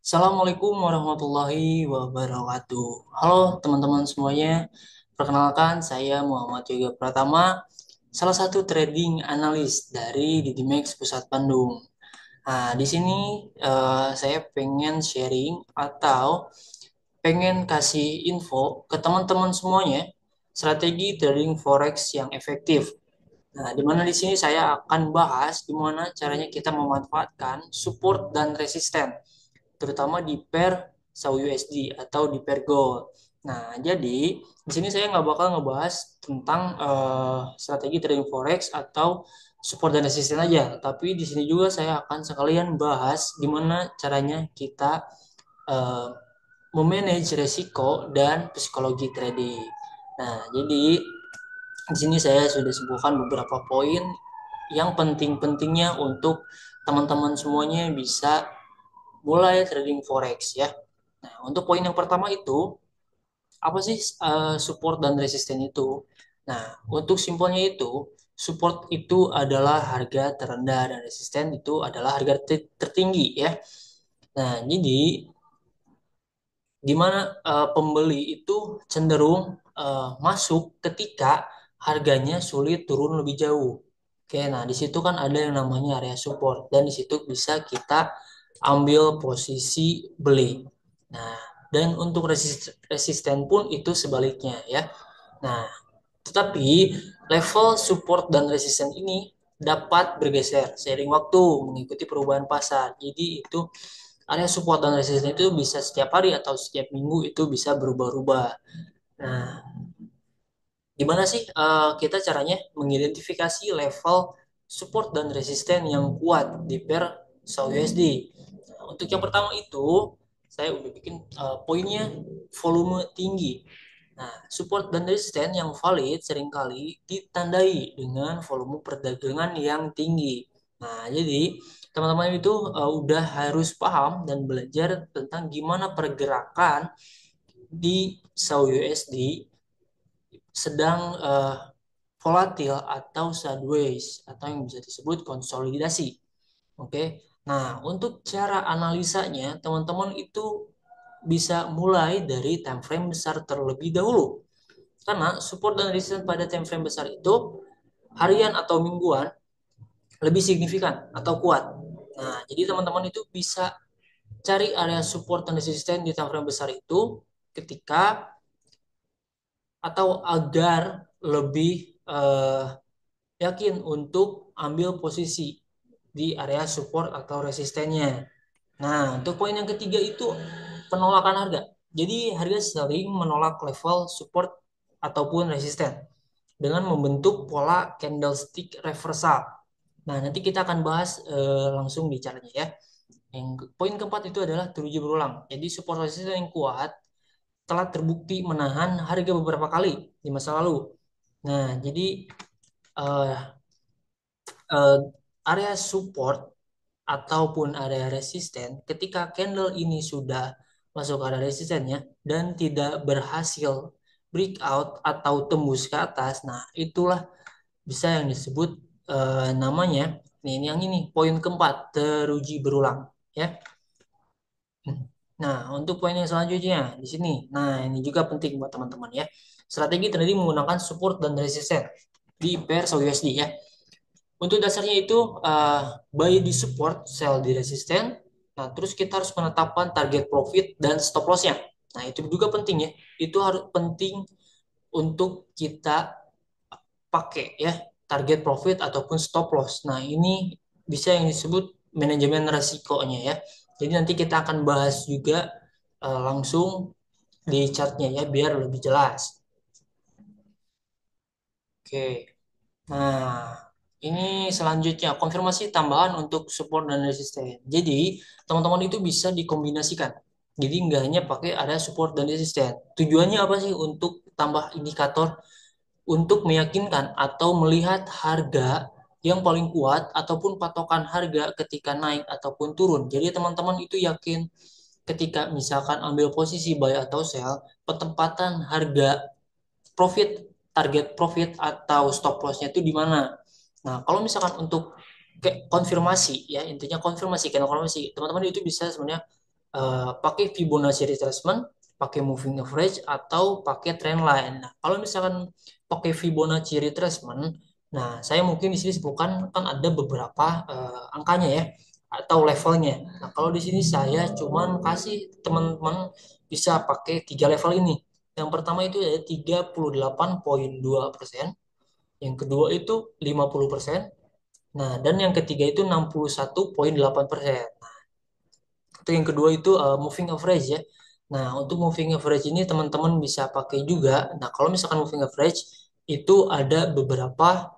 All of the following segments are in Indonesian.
Assalamualaikum warahmatullahi wabarakatuh. Halo teman-teman semuanya, perkenalkan saya Muhammad Yoga Pratama, salah satu trading analis dari Didimex Pusat Bandung. Nah, di sini saya pengen sharing atau pengen kasih info ke teman-teman semuanya strategi trading forex yang efektif. Nah, di mana di sini saya akan bahas gimana caranya kita memanfaatkan support dan resisten terutama di pair SAU USD atau di pair gold. Nah, jadi di sini saya nggak bakal ngebahas tentang strategi trading forex atau support dan resisten aja, tapi di sini juga saya akan sekalian bahas gimana caranya kita eh, memanage resiko dan psikologi trading. Nah, jadi di sini saya sudah sebutkan beberapa poin yang penting-pentingnya untuk teman-teman semuanya bisa mulai trading forex ya. Nah, untuk poin yang pertama itu apa sih support dan resisten itu? Nah, untuk simpelnya itu support itu adalah harga terendah dan resisten itu adalah harga tertinggi ya. Nah, jadi di mana pembeli itu cenderung masuk ketika harganya sulit turun lebih jauh. Oke, nah di situ kan ada yang namanya area support dan di situ bisa kita ambil posisi beli. Nah, dan untuk resisten pun itu sebaliknya ya. Nah, tetapi level support dan resisten ini dapat bergeser seiring waktu mengikuti perubahan pasar. Jadi itu area support dan resisten itu bisa setiap hari atau setiap minggu itu bisa berubah-ubah. Nah, gimana sih kita caranya mengidentifikasi level support dan resisten yang kuat di pair SAU USD? Nah, untuk yang pertama itu saya udah bikin poinnya volume tinggi. Nah, support dan resisten yang valid seringkali ditandai dengan volume perdagangan yang tinggi. Nah, jadi teman-teman itu udah harus paham dan belajar tentang gimana pergerakan di SAU USD sedang volatil atau sideways atau yang bisa disebut konsolidasi. Oke. Nah, untuk cara analisanya, teman-teman itu bisa mulai dari time frame besar terlebih dahulu. Karena support dan resistance pada time frame besar itu harian atau mingguan lebih signifikan atau kuat. Nah, jadi teman-teman itu bisa cari area support dan resistance di time frame besar itu ketika atau agar lebih yakin untuk ambil posisi di area support atau resistennya. Nah, untuk poin yang ketiga itu penolakan harga. Jadi harga sering menolak level support ataupun resisten dengan membentuk pola candlestick reversal. Nah, nanti kita akan bahas langsung di caranya ya. Yang poin keempat itu adalah teruji berulang. Jadi support resisten yang kuat telah terbukti menahan harga beberapa kali di masa lalu. Nah, jadi eh, eh, area support ataupun area resisten ketika candle ini sudah masuk area resistennya dan tidak berhasil breakout atau tembus ke atas, nah itulah bisa yang disebut namanya nih ini yang ini poin keempat teruji berulang ya. Nah, untuk poin yang selanjutnya di sini. Nah, ini juga penting buat teman-teman ya. Strategi trading menggunakan support dan resisten di pair USD ya. Untuk dasarnya itu buy di support, sell di resisten. Nah, terus kita harus menetapkan target profit dan stop loss-nya. Nah, itu juga penting ya. Itu harus penting untuk kita pakai ya, target profit ataupun stop loss. Nah, ini bisa yang disebut manajemen resikonya ya. Jadi nanti kita akan bahas juga langsung di chartnya ya, biar lebih jelas. Oke. Nah, ini selanjutnya konfirmasi tambahan untuk support dan resisten. Jadi, teman-teman itu bisa dikombinasikan. Jadi nggak hanya pakai ada support dan resisten. Tujuannya apa sih untuk tambah indikator untuk meyakinkan atau melihat harga yang paling kuat ataupun patokan harga ketika naik ataupun turun. Jadi teman-teman itu yakin ketika misalkan ambil posisi buy atau sell, penempatan harga profit, target profit atau stop lossnya itu di mana. Nah, kalau misalkan untuk kayak konfirmasi ya, intinya konfirmasi, karena konfirmasi, teman-teman itu bisa sebenarnya pakai Fibonacci retracement, pakai moving average, atau pakai trend line. Nah, kalau misalkan pakai Fibonacci retracement, nah saya mungkin di sini sebutkan kan ada beberapa angkanya ya atau levelnya. Nah, kalau di sini saya cuman kasih teman-teman bisa pakai tiga level ini. Yang pertama itu ada 38,2%, yang kedua itu 50%, nah dan yang ketiga itu 61,8%. Itu yang kedua itu moving average ya. Nah, untuk moving average ini teman-teman bisa pakai juga. Nah, kalau misalkan moving average itu ada beberapa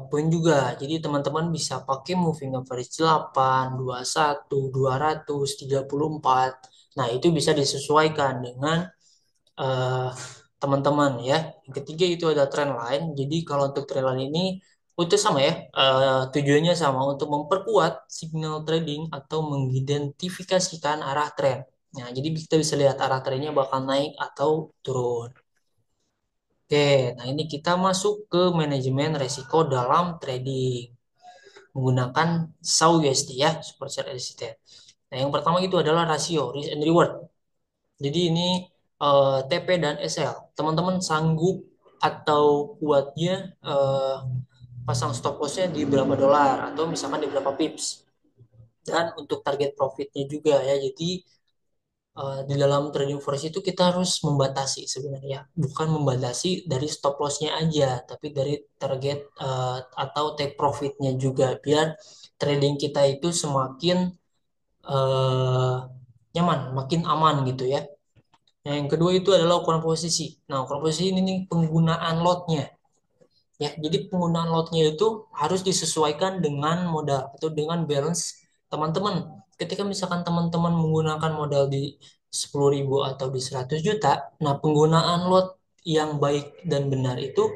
poin juga. Jadi teman-teman bisa pakai moving average 8, 21, 200, 34. Nah, itu bisa disesuaikan dengan eh, teman-teman ya. Yang ketiga itu ada trend line. Jadi kalau untuk trend line ini itu sama ya, tujuannya sama untuk memperkuat signal trading atau mengidentifikasikan arah tren. Nah, jadi kita bisa lihat arah trennya bakal naik atau turun. Oke, nah ini kita masuk ke manajemen resiko dalam trading menggunakan SAW-USD ya, Super Share Resistant. Nah, yang pertama itu adalah rasio risk and reward. Jadi ini TP dan SL. Teman-teman sanggup atau kuatnya pasang stop lossnya di berapa dolar atau misalkan di berapa pips. Dan untuk target profitnya juga ya. Jadi di dalam trading forex itu kita harus membatasi sebenarnya. Bukan membatasi dari stop lossnya aja, tapi dari target atau take profitnya juga. Biar trading kita itu semakin eh, nyaman, makin aman gitu ya. Nah, yang kedua itu adalah ukuran posisi. Nah, ukuran posisi ini nih penggunaan lotnya. Ya, jadi penggunaan lotnya itu harus disesuaikan dengan modal atau dengan balance teman-teman. Ketika misalkan teman-teman menggunakan modal di 10.000 atau di 100 juta, nah penggunaan lot yang baik dan benar itu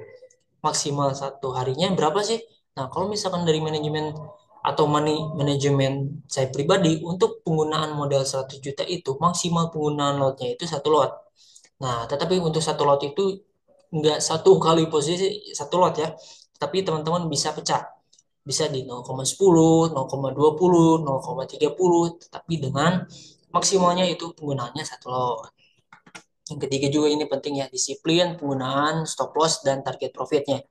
maksimal satu harinya berapa sih? Nah, kalau misalkan dari manajemen atau money manajemen saya pribadi untuk penggunaan modal 100 juta itu maksimal penggunaan lotnya itu satu lot. Nah, tetapi untuk satu lot itu nggak satu kali posisi satu lot ya, tapi teman-teman bisa pecah. Bisa di 0,10, 0,20, 0,30, tetapi dengan maksimalnya itu penggunaannya satu lot. Yang ketiga juga ini penting ya, disiplin penggunaan stop loss dan target profitnya.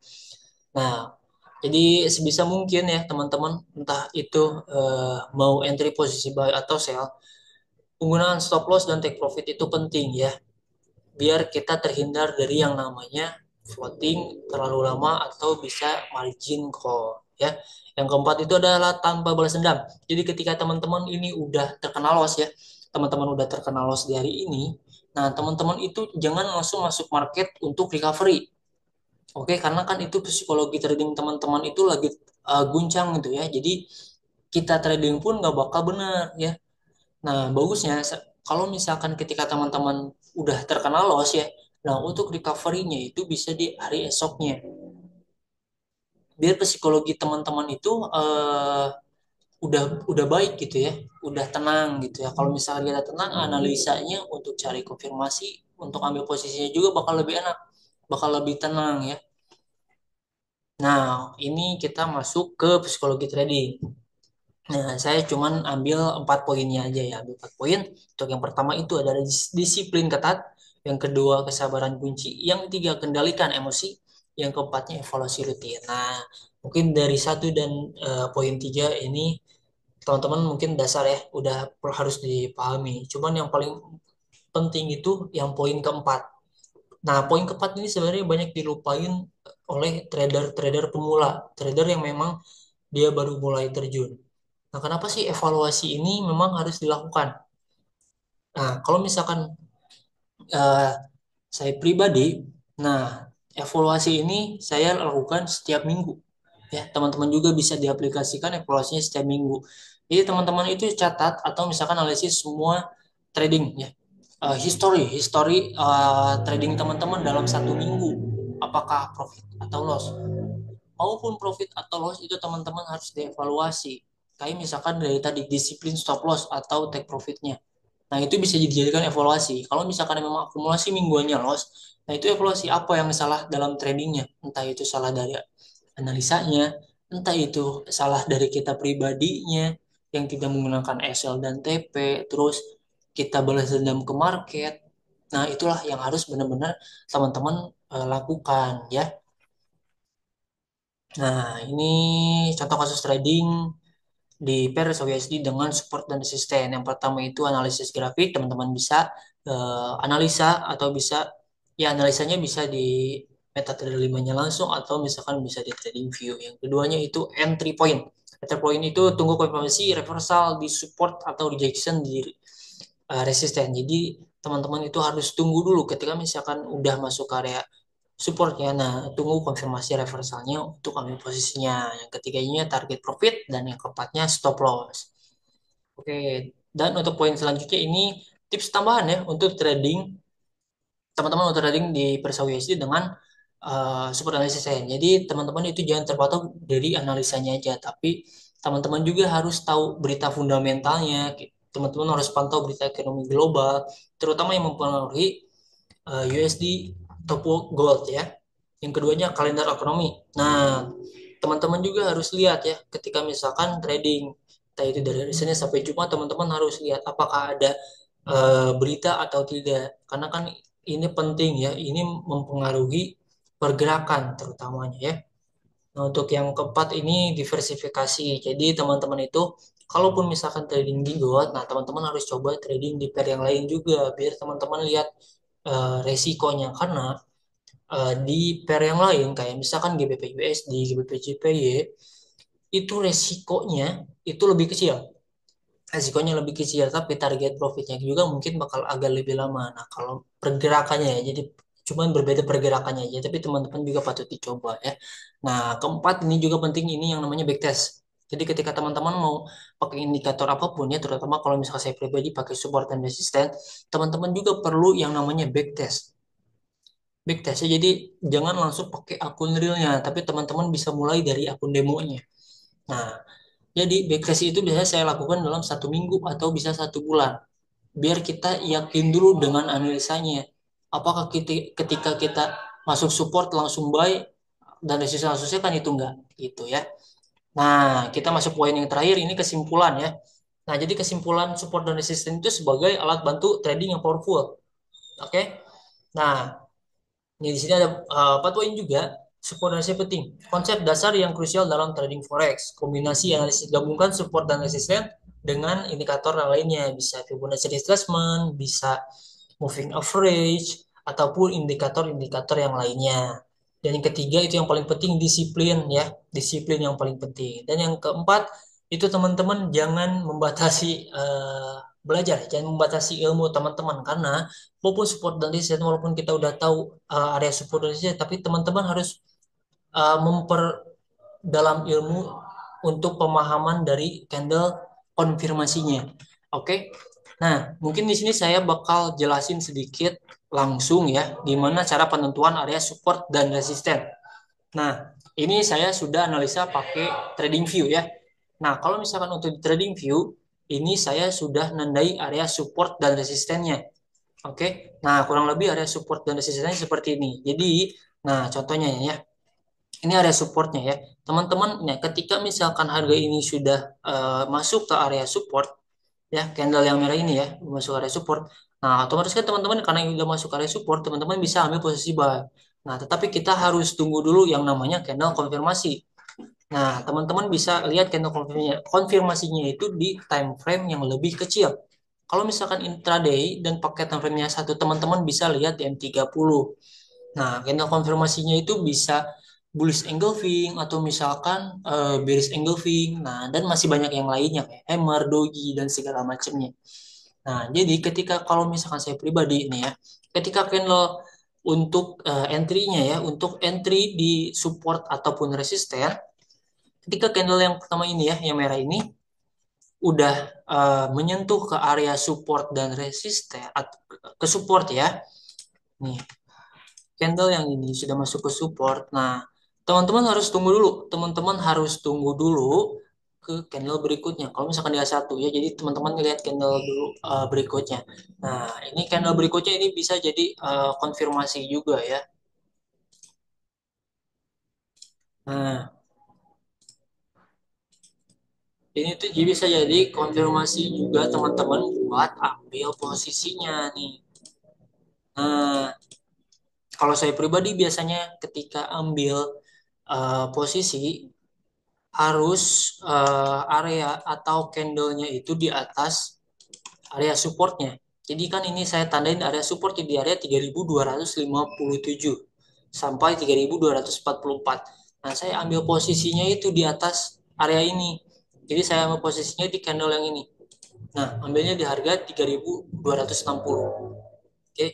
Nah, jadi sebisa mungkin ya teman-teman, entah itu mau entry posisi buy atau sell, penggunaan stop loss dan take profit itu penting ya, biar kita terhindar dari yang namanya floating terlalu lama atau bisa margin call ya. Yang keempat itu adalah tanpa balas dendam. Jadi ketika teman-teman ini udah terkena loss ya, teman-teman udah terkena loss di hari ini, nah teman-teman itu jangan langsung masuk market untuk recovery. Oke, karena kan itu psikologi trading teman-teman itu lagi guncang gitu ya. Jadi kita trading pun nggak bakal benar ya. Nah, bagusnya kalau misalkan ketika teman-teman udah terkena loss ya, nah untuk recovery-nya itu bisa di hari esoknya. Biar psikologi teman-teman itu udah baik gitu ya, udah tenang gitu ya. Kalau misalkan kita tenang, analisanya untuk cari konfirmasi, untuk ambil posisinya juga bakal lebih enak, bakal lebih tenang ya. Nah, ini kita masuk ke psikologi trading. Nah, saya cuman ambil 4 poinnya aja ya, ambil 4 poin. Untuk yang pertama itu adalah disiplin ketat, yang kedua kesabaran kunci, yang ketiga kendalikan emosi, yang keempatnya evaluasi rutin. Nah, mungkin dari satu dan poin tiga ini teman-teman mungkin dasar ya, udah harus dipahami. Cuman yang paling penting itu yang poin keempat. Nah, poin keempat ini sebenarnya banyak dilupain oleh trader-trader pemula, trader yang memang dia baru mulai terjun. Nah, kenapa sih evaluasi ini memang harus dilakukan? Nah, kalau misalkan eh, saya pribadi, nah evaluasi ini saya lakukan setiap minggu. Ya, teman-teman juga bisa diaplikasikan evaluasinya setiap minggu. Jadi teman-teman itu catat atau misalkan analisis semua trading ya. History trading teman-teman dalam 1 minggu. Apakah profit atau loss? Maupun profit atau loss itu teman-teman harus dievaluasi. Kayak misalkan dari tadi disiplin stop loss atau take profitnya. Nah, itu bisa dijadikan evaluasi. Kalau misalkan memang akumulasi mingguannya loss, nah itu evaluasi apa yang salah dalam tradingnya. Entah itu salah dari analisanya, entah itu salah dari kita pribadinya, yang tidak menggunakan SL dan TP, terus kita balas dendam ke market. Nah, itulah yang harus benar-benar teman-teman lakukan ya. Nah, ini contoh kasus trading di pair USD dengan support dan resisten. Yang pertama itu analisis grafik, teman-teman bisa analisa atau bisa ya analisanya bisa di MetaTrader 5-nya langsung atau misalkan bisa di TradingView. Yang keduanya itu entry point. Entry point itu tunggu konfirmasi reversal di support atau rejection di resisten. Jadi teman-teman itu harus tunggu dulu ketika misalkan udah masuk area supportnya. Nah, tunggu konfirmasi reversalnya untuk ambil posisinya. Yang ketiganya target profit dan yang keempatnya stop loss. Oke, dan untuk poin selanjutnya ini tips tambahan ya untuk trading teman-teman untuk trading di Persa USD dengan support analisis saya. Jadi teman-teman itu jangan terpatok dari analisanya aja, tapi teman-teman juga harus tahu berita fundamentalnya. Teman-teman harus pantau berita ekonomi global, terutama yang mempengaruhi USD ataupun gold ya. Yang keduanya kalender ekonomi. Nah, teman-teman juga harus lihat ya ketika misalkan trading, entah itu dari Senin sampai Jumat, teman-teman harus lihat apakah ada berita atau tidak. Karena kan ini penting ya, ini mempengaruhi pergerakan terutamanya ya. Nah, untuk yang keempat ini diversifikasi. Jadi teman-teman itu kalaupun misalkan trading di gold, nah teman-teman harus coba trading di pair yang lain juga biar teman-teman lihat resikonya karena di pair yang lain kayak misalkan GBP USD, GBP JPY itu resikonya itu lebih kecil. Resikonya lebih kecil tapi target profitnya juga mungkin bakal agak lebih lama. Nah, kalau pergerakannya ya jadi cuman berbeda pergerakannya aja tapi teman-teman juga patut dicoba ya. Nah, keempat ini juga penting ini yang namanya backtest. Jadi ketika teman-teman mau pakai indikator apapun ya, terutama kalau misalnya saya pribadi pakai support dan resisten, teman-teman juga perlu yang namanya backtest. Backtest ya, jadi jangan langsung pakai akun realnya, tapi teman-teman bisa mulai dari akun demonya. Nah, jadi backtest itu biasanya saya lakukan dalam 1 minggu atau bisa 1 bulan. Biar kita yakin dulu dengan analisanya. Apakah ketika kita masuk support langsung buy dan resisten langsung kan itu enggak gitu ya. Nah, kita masuk poin yang terakhir ini kesimpulan ya. Nah, jadi kesimpulan support dan resisten itu sebagai alat bantu trading yang powerful. Oke. Nah, ini di sini ada 4 poin juga. Support dan resisten penting. Konsep dasar yang krusial dalam trading forex. Kombinasi analisis gabungkan support dan resisten dengan indikator yang lainnya. Bisa Fibonacci retracement, bisa moving average, ataupun indikator-indikator yang lainnya. Dan yang ketiga itu yang paling penting disiplin ya. Disiplin yang paling penting. Dan yang keempat itu teman-teman jangan membatasi belajar, jangan membatasi ilmu teman-teman karena walaupun support dan resistance walaupun kita udah tahu area support dan resistance tapi teman-teman harus memperdalam ilmu untuk pemahaman dari candle konfirmasinya. Oke. Nah, mungkin di sini saya bakal jelasin sedikit langsung ya gimana cara penentuan area support dan resisten. Nah, ini saya sudah analisa pakai TradingView ya. Nah, kalau misalkan untuk di TradingView, ini saya sudah nandai area support dan resistennya. Oke, nah kurang lebih area support dan resistennya seperti ini. Jadi, nah contohnya ya, ini area supportnya ya. Teman-teman, nah, ketika misalkan harga ini sudah masuk ke area support, ya candle yang merah ini ya, masuk area support. Nah, otomatis kan teman-teman karena ini udah masuk area support, teman-teman bisa ambil posisi buy. Nah, tetapi kita harus tunggu dulu yang namanya candle konfirmasi. Nah, teman-teman bisa lihat candle konfirmasinya itu di time frame yang lebih kecil. Kalau misalkan intraday dan pakai time frame-nya satu, teman-teman bisa lihat di M30. Nah, candle konfirmasinya itu bisa bullish engulfing atau misalkan bearish engulfing. Nah, dan masih banyak yang lainnya kayak hammer, doji dan segala macamnya. Nah, jadi ketika kalau misalkan saya pribadi ini ya, ketika candle untuk entry-nya ya, untuk entry di support ataupun resisten, ketika candle yang pertama ini ya, yang merah ini udah menyentuh ke area support dan resisten ke support ya. Nih, candle yang ini sudah masuk ke support. Nah, teman-teman harus tunggu dulu. Teman-teman harus tunggu dulu ke candle berikutnya. Kalau misalkan dia satu ya, jadi teman-teman lihat candle dulu berikutnya. Nah, ini candle berikutnya ini bisa jadi konfirmasi juga ya. Nah, Ini tuh jadi bisa jadi konfirmasi juga teman-teman buat ambil posisinya nih. Nah, kalau saya pribadi biasanya ketika ambil posisi harus area atau candlenya itu di atas area supportnya. Jadi kan ini saya tandain area support di area 3257 sampai 3244. Nah, saya ambil posisinya itu di atas area ini. Jadi saya ambil posisinya di candle yang ini. Nah, ambilnya di harga 3260. Oke.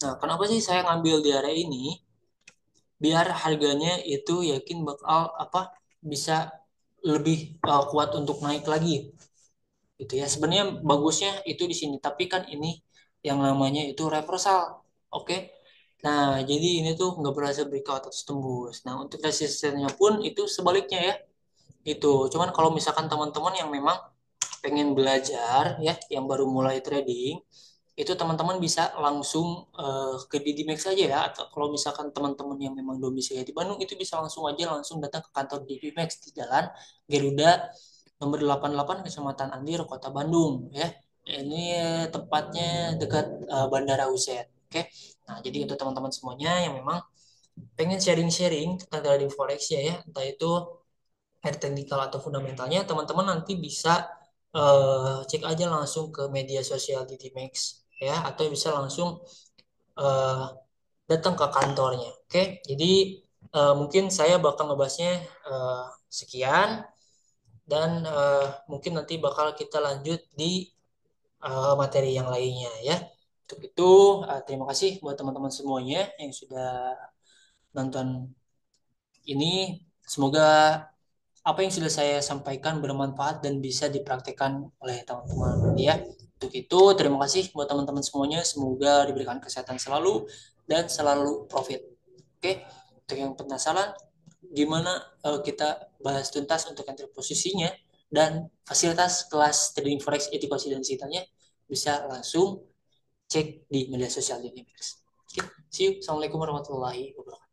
Nah, kenapa sih saya ngambil di area ini? Biar harganya itu yakin bakal apa bisa lebih kuat untuk naik lagi gitu ya. Sebenarnya bagusnya itu di sini, tapi kan ini yang namanya itu reversal. Oke. Nah, jadi ini tuh nggak berhasil breakout atau tembus. Nah, untuk resistennya pun itu sebaliknya ya. Itu. Cuman kalau misalkan teman-teman yang memang pengen belajar ya, yang baru mulai trading, itu teman-teman bisa langsung ke Didimex aja ya. Atau kalau misalkan teman-teman yang memang domisili di Bandung, itu bisa langsung aja langsung datang ke kantor Didimex di Jalan Garuda nomor 88 Kecamatan Andir, Kota Bandung ya. Ini tepatnya dekat Bandara Hussein. Oke. Nah, jadi untuk teman-teman semuanya yang memang pengen sharing-sharing tentang trading forex ya, entah itu teknikal atau fundamentalnya, teman-teman nanti bisa cek aja langsung ke media sosial DTMX ya, atau bisa langsung eh, datang ke kantornya. Oke, jadi mungkin saya bakal ngebahasnya eh, sekian dan mungkin nanti bakal kita lanjut di materi yang lainnya ya. Untuk itu, terima kasih buat teman-teman semuanya yang sudah nonton ini. Semoga apa yang sudah saya sampaikan bermanfaat dan bisa dipraktikkan oleh teman-teman ya. Untuk itu, terima kasih buat teman-teman semuanya. Semoga diberikan kesehatan selalu dan selalu profit. Oke, untuk yang penasaran gimana kita bahas tuntas untuk entry posisinya dan fasilitas kelas trading forex edukasi dan sitanya bisa langsung cek di media sosial Dinimex. Oke, see you. Assalamualaikum warahmatullahi wabarakatuh.